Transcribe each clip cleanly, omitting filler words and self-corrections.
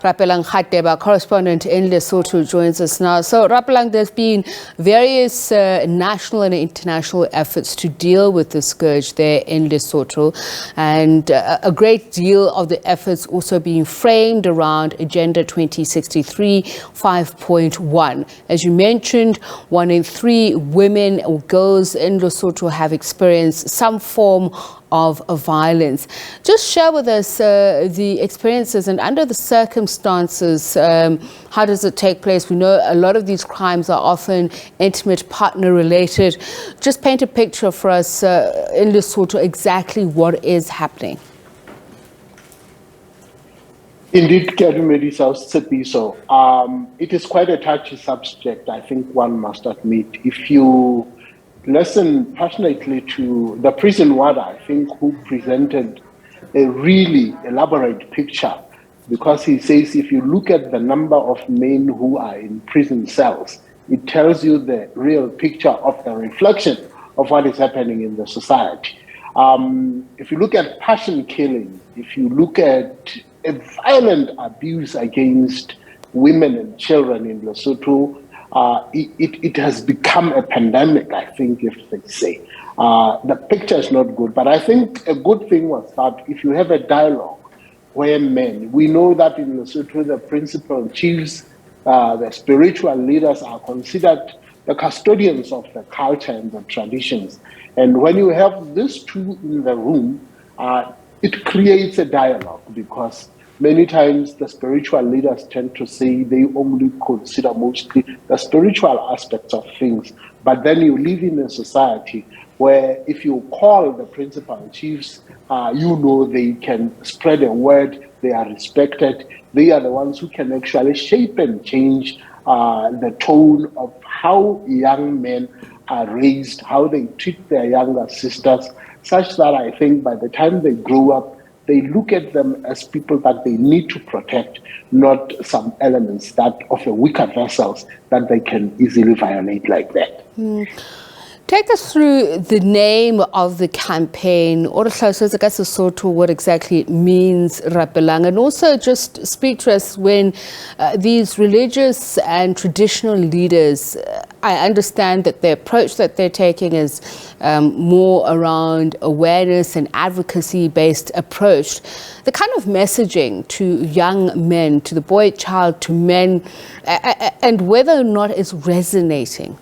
Rapelang Radebe, correspondent in Lesotho, joins us now. So, Rapelang, there's been various national and international efforts to deal with the scourge there in Lesotho, and a great deal of the efforts also being framed around Agenda 2063 5.1. As you mentioned, 1 in 3 women or girls in Lesotho have experienced some form of violence. Just share with us the experiences and under the circumstances, how does it take place? We know a lot of these crimes are often intimate partner related. Just paint a picture for us in Lesotho exactly what is happening. Indeed, so it is quite a touchy subject, I think one must admit. If you listen passionately to the prison warder, I think, who presented a really elaborate picture, because he says if you look at the number of men who are in prison cells, it tells you the real picture of the reflection of what is happening in the society. If you look at passion killing, if you look at a violent abuse against women and children in Lesotho, it has become a pandemic, I think, if they say. The picture is not good, but I think a good thing was that if you have a dialogue where men, we know that in Lesotho, the principal chiefs, the spiritual leaders are considered the custodians of the culture and the traditions. And when you have these two in the room, it creates a dialogue, because many times the spiritual leaders tend to say they only consider mostly the spiritual aspects of things. But then you live in a society where if you call the principal chiefs, you know they can spread a word, they are respected, they are the ones who can actually shape and change the tone of how young men are raised, how they treat their younger sisters, such that I think by the time they grow up, they look at them as people that they need to protect, not some elements that of a weaker vessels that they can easily violate like that. Take us through the name of the campaign, what exactly it means, Rapelang, and also just speak to us when these religious and traditional leaders, I understand that the approach that they're taking is more around awareness and advocacy-based approach. The kind of messaging to young men, to the boy child, to men, and whether or not it's resonating.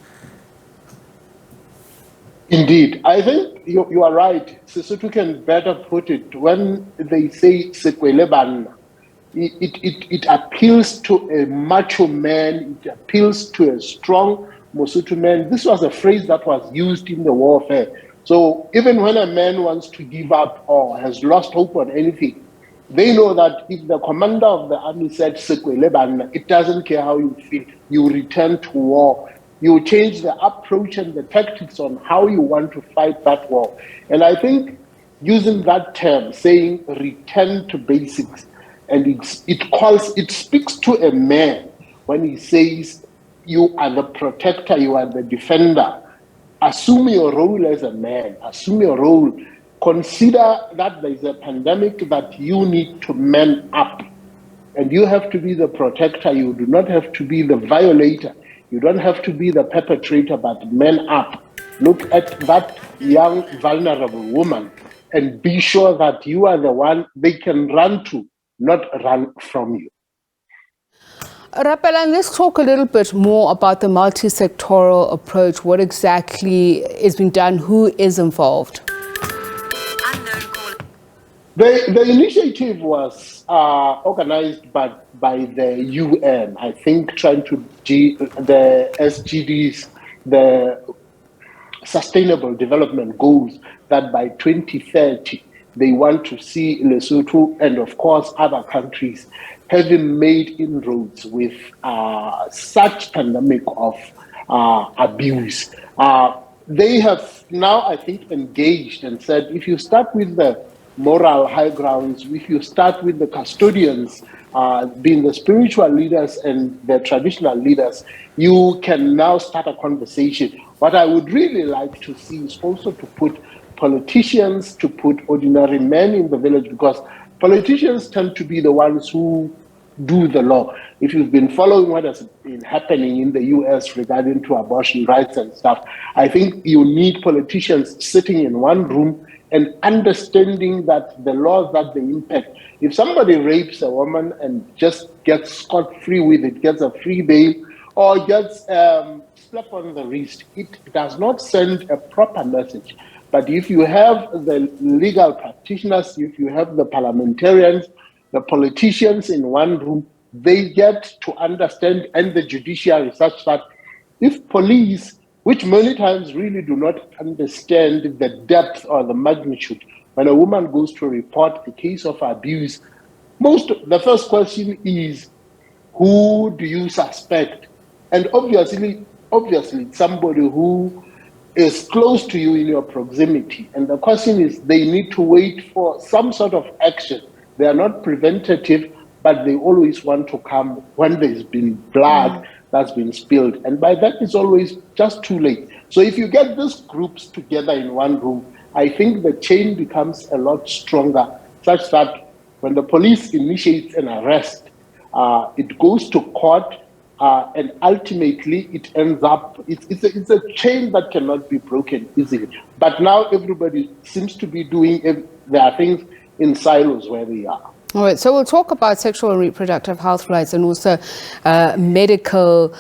Indeed, I think you are right. Sesotho can better put it when they say sekwelebanna. It appeals to a macho man, it appeals to a strong Mosotho man. This was a phrase that was used in the warfare. So even when a man wants to give up or has lost hope on anything, they know that if the commander of the army said sekwelebanna, it doesn't care how you feel, you return to war. You change the approach and the tactics on how you want to fight that war. And I think using that term, saying return to basics, and it speaks to a man when he says you are the protector, you are the defender. Assume your role as a man, assume your role. Consider that there is a pandemic that you need to man up. And you have to be the protector, you do not have to be the violator. You don't have to be the perpetrator, but man up. Look at that young, vulnerable woman and be sure that you are the one they can run to, not run from you. Rapelang, let's talk a little bit more about the multi-sectoral approach. What exactly is being done? Who is involved? The initiative was organized by the UN, I think, trying to the SGDs, the Sustainable Development Goals, that by 2030 they want to see Lesotho and, of course, other countries having made inroads with such pandemic of abuse. They have now, I think, engaged and said, if you start with the moral high grounds, if you start with the custodians, being the spiritual leaders and the traditional leaders, you can now start a conversation. What I would really like to see is also to put politicians, to put ordinary men in the village, because politicians tend to be the ones who do the law. If you've been following what has been happening in the US regarding to abortion rights and stuff, I think you need politicians sitting in one room and understanding that the laws that they impact, if somebody rapes a woman and just gets scot-free with it, gets a free bail, or gets slap on the wrist, it does not send a proper message. But if you have the legal practitioners, if you have the parliamentarians, the politicians in one room, they get to understand, and the judiciary, such that if police, which many times really do not understand the depth or the magnitude, when a woman goes to report a case of abuse, the first question is, who do you suspect? And obviously, somebody who is close to you in your proximity. And the question is, they need to wait for some sort of action. They are not preventative, but they always want to come when there's been blood that's been spilled. And by that, it's always just too late. So if you get these groups together in one room, I think the chain becomes a lot stronger, such that when the police initiates an arrest, it goes to court, and ultimately it ends up, it's a chain that cannot be broken easily. But now everybody seems to be doing their things in silos where they are. All right, so we'll talk about sexual and reproductive health rights and also medical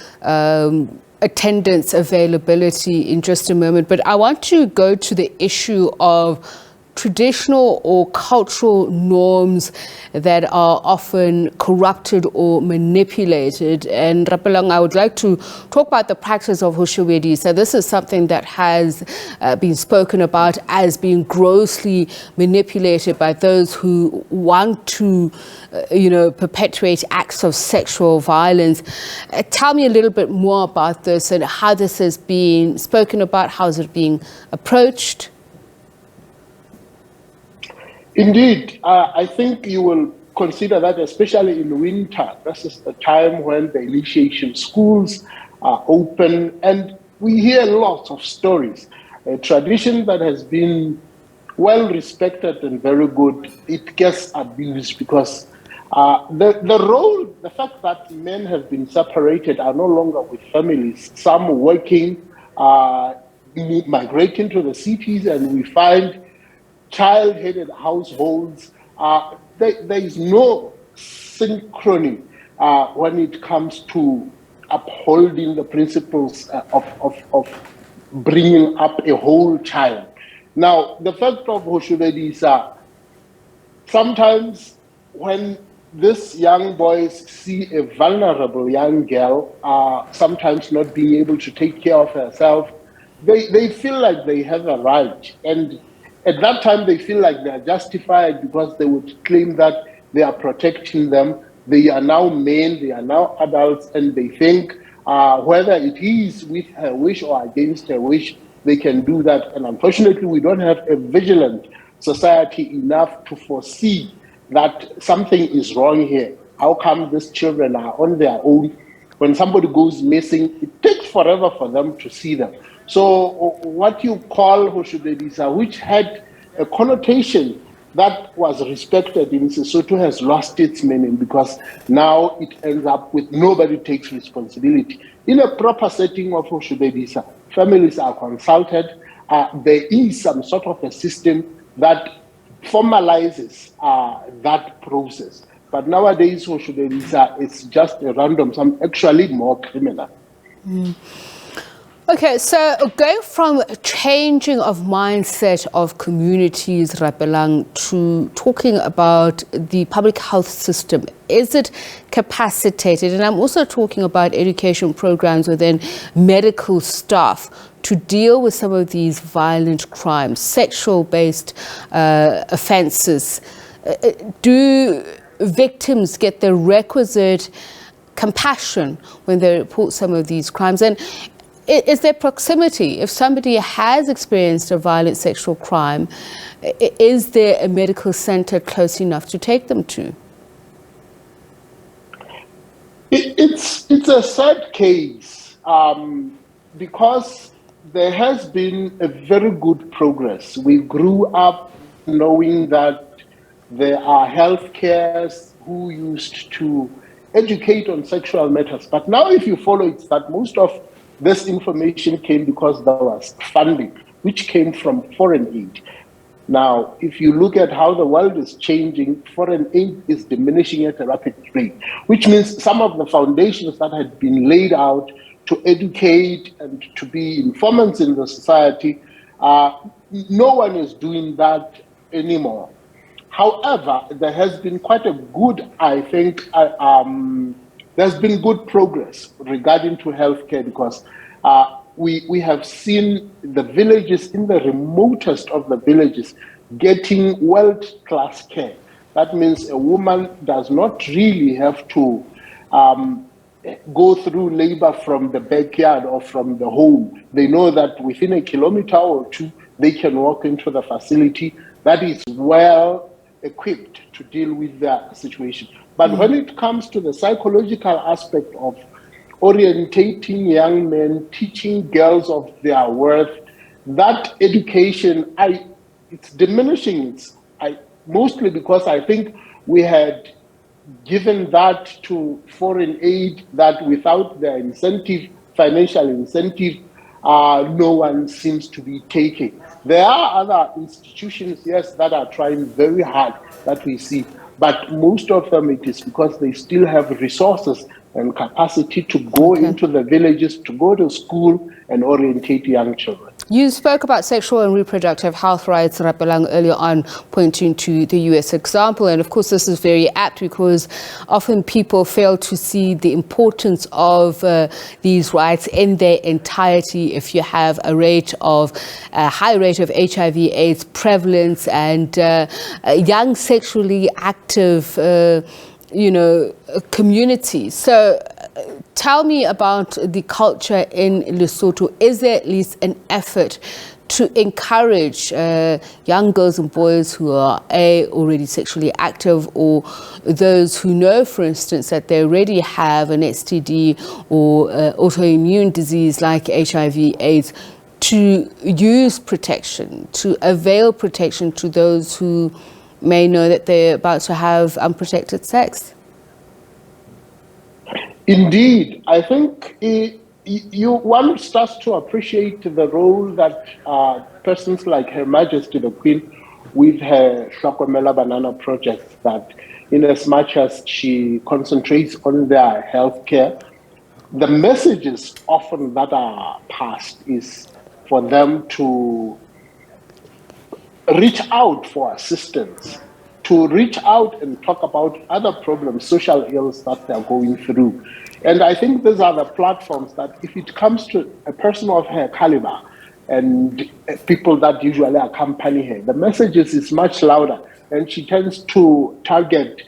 attendance availability in just a moment. But I want to go to the issue of traditional or cultural norms that are often corrupted or manipulated. And Rapelang, I would like to talk about the practice of Hushubedi. So this is something that has been spoken about as being grossly manipulated by those who want to, perpetuate acts of sexual violence. Tell me a little bit more about this and how this has been spoken about. How is it being approached? Indeed, I think you will consider that, especially in winter. This is the time when the initiation schools are open, and we hear lots of stories. A tradition that has been well respected and very good, it gets abused because the fact that men have been separated, are no longer with families, some working, migrating to the cities, and we find child-headed households. There is no synchrony when it comes to upholding the principles of bringing up a whole child. Now, the fact of Hushubedi is sometimes when these young boys see a vulnerable young girl, sometimes not being able to take care of herself, they feel like they have a right. And at that time, they feel like they are justified because they would claim that they are protecting them. They are now men, they are now adults, and they think whether it is with her wish or against her wish, they can do that. And unfortunately, we don't have a vigilant society enough to foresee that something is wrong here. How come these children are on their own? When somebody goes missing, it takes forever for them to see them. So what you call Hushubedisa, which had a connotation that was respected in Lesotho, has lost its meaning because now it ends up with nobody takes responsibility. In a proper setting of Hushubedisa, families are consulted. There is some sort of a system that formalizes that process. But nowadays, Hushubedisa is just a random, some actually more criminal. Okay, so going from changing of mindset of communities, Rapelang, to talking about the public health system, is it capacitated? And I'm also talking about education programs within medical staff to deal with some of these violent crimes, sexual-based offences. Do victims get the requisite compassion when they report some of these crimes? And is there proximity? If somebody has experienced a violent sexual crime, is there a medical center close enough to take them to? It's a sad case because there has been a very good progress. We grew up knowing that there are healthcares who used to educate on sexual matters. But now if you follow, it's that most of this information came because there was funding, which came from foreign aid. Now, if you look at how the world is changing, foreign aid is diminishing at a rapid rate, which means some of the foundations that had been laid out to educate and to be informants in the society, no one is doing that anymore. However, there has been quite a good, I think, there's been good progress regarding to healthcare, because we have seen the villages, in the remotest of the villages, getting world-class care. That means a woman does not really have to go through labor from the backyard or from the home. They know that within a kilometer or two, they can walk into the facility that is well equipped to deal with their situation. But when it comes to the psychological aspect of orientating young men, teaching girls of their worth, that education, it's diminishing. Mostly because I think we had given that to foreign aid, that without the incentive, financial incentive, no one seems to be taking. There are other institutions, yes, that are trying very hard, that we see, but most of them, it is because they still have resources and capacity to go into the villages, to go to school and orientate young children. You spoke about sexual and reproductive health rights, Rapelang, earlier on, pointing to the US example. And of course, this is very apt because often people fail to see the importance of these rights in their entirety. If you have a high rate of HIV/AIDS prevalence and young sexually active community. So tell me about the culture in Lesotho. Is there at least an effort to encourage young girls and boys who are already sexually active, or those who know, for instance, that they already have an STD or autoimmune disease like HIV/AIDS, to use protection, to avail protection to those who may know that they're about to have unprotected sex? Indeed, I think one starts to appreciate the role that persons like Her Majesty the Queen, with her Hlokomela Banana project, that in as much as she concentrates on their healthcare, the messages often that are passed is for them to reach out for assistance, to reach out and talk about other problems, social ills that they're going through. And I think these are the platforms that, if it comes to a person of her caliber and people that usually accompany her, the messages is much louder, and she tends to target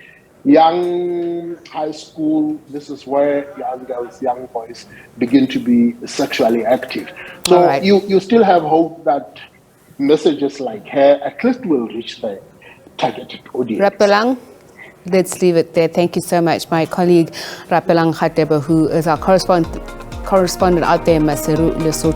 young high school. This is where young girls, young boys begin to be sexually active. So you still have hope that messages like her at least will reach the targeted audience. Rapelang, let's leave it there. Thank you so much. My colleague Rapelang Radebe, who is our correspondent out there in Maseru, Lesotho.